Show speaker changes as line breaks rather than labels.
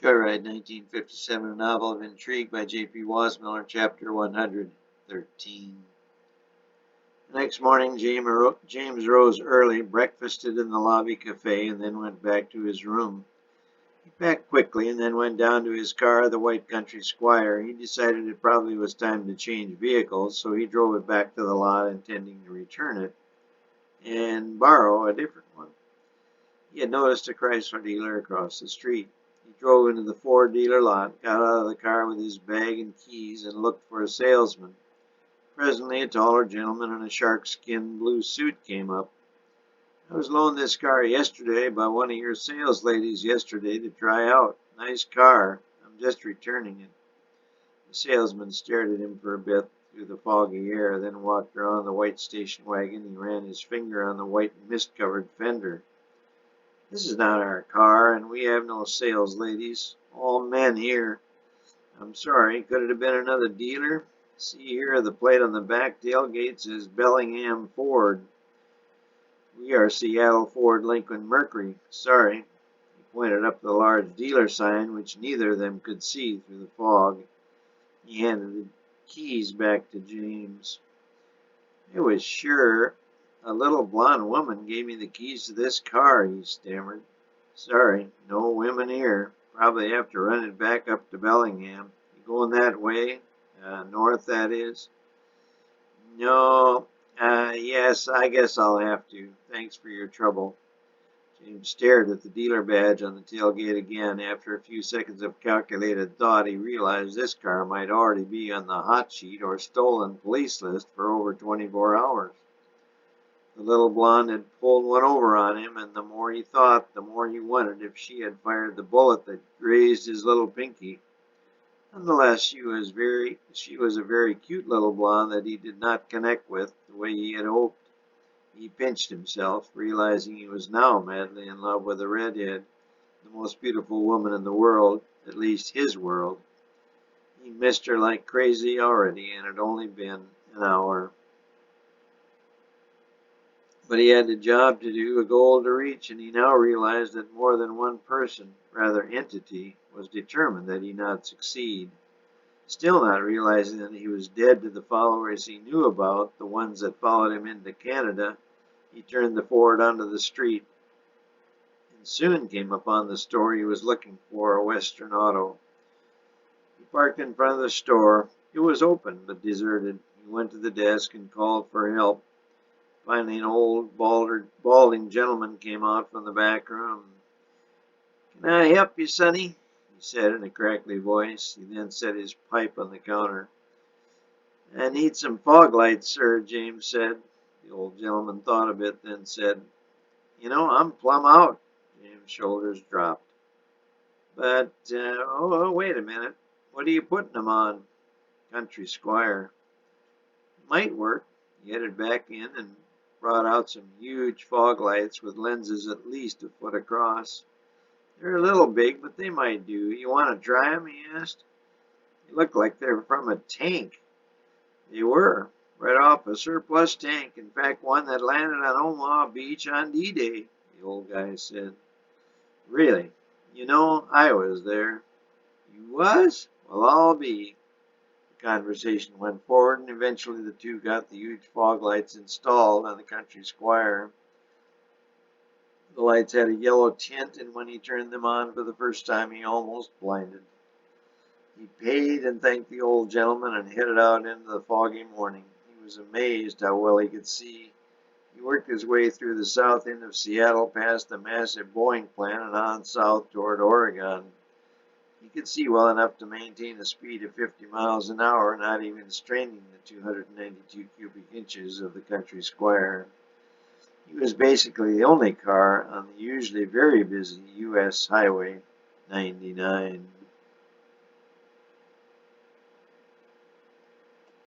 Joyride, 1957, a novel of intrigue by J.P. Wasmiller, chapter 113. The next morning, James rose early, breakfasted in the lobby cafe, and then went back to his room. He packed quickly and then went down to his car, the White Country Squire. He decided it probably was time to change vehicles, so he drove it back to the lot, intending to return it and borrow a different one. He had noticed a Chrysler dealer across the street. He drove into the Ford dealer lot, got out of the car with his bag and keys, and looked for a salesman. Presently, a taller gentleman in a shark-skin blue suit came up. "I was loaned this car yesterday by one of your sales ladies yesterday to try out. Nice car. I'm just returning it." The salesman stared at him for a bit through the foggy air, then walked around the white station wagon. He ran his finger on the white mist-covered fender. "This is not our car, and we have no sales ladies. All men here." "I'm sorry. Could it have been another dealer? See here, the plate on the back tailgate says Bellingham Ford." "We are Seattle Ford Lincoln Mercury. Sorry." He pointed up the large dealer sign, which neither of them could see through the fog. He handed the keys back to James. "I was sure a little blonde woman gave me the keys to this car," he stammered. "Sorry, no women here. Probably have to run it back up to Bellingham. You going that way? North, that is?" "No, yes, I guess I'll have to. Thanks for your trouble." James stared at the dealer badge on the tailgate again. After a few seconds of calculated thought, he realized this car might already be on the hot sheet or stolen police list for over 24 hours. The little blonde had pulled one over on him, and the more he thought, the more he wondered if she had fired the bullet that grazed his little pinky. Nonetheless, she was a very cute little blonde that he did not connect with the way he had hoped. He pinched himself, realizing he was now madly in love with a redhead, the most beautiful woman in the world, at least his world. He missed her like crazy already, and it had only been an hour. But he had a job to do, a goal to reach, and he now realized that more than one person, rather entity, was determined that he not succeed. Still not realizing that he was dead to the followers he knew about, the ones that followed him into Canada, he turned the Ford onto the street and soon came upon the store he was looking for, a Western Auto. He parked in front of the store. It was open but deserted. He went to the desk and called for help. Finally, an old, balding gentleman came out from the back room. "Can I help you, sonny?" he said in a crackly voice. He then set his pipe on the counter. "I need some fog lights, sir," James said. The old gentleman thought a bit, then said, "I'm plumb out." James' shoulders dropped. "But, wait a minute. What are you putting them on?" "Country Squire." "Might work." He headed back in and brought out some huge fog lights with lenses at least a foot across. "They're a little big, but they might do. You want to try 'em?" he asked. They looked like they were from a tank. They were, right off a surplus tank. In fact, one that landed on Omaha Beach on D-Day, the old guy said. "Really? I was there." "You was? Well, I'll be." The conversation went forward, and eventually the two got the huge fog lights installed on the Country Squire. The lights had a yellow tint, and when he turned them on for the first time, he almost blinded. He paid and thanked the old gentleman and headed out into the foggy morning. He was amazed how well he could see. He worked his way through the south end of Seattle, past the massive Boeing plant, and on south toward Oregon. He could see well enough to maintain a speed of 50 miles an hour, not even straining the 292 cubic inches of the Country Squire. He was basically the only car on the usually very busy U.S. Highway 99.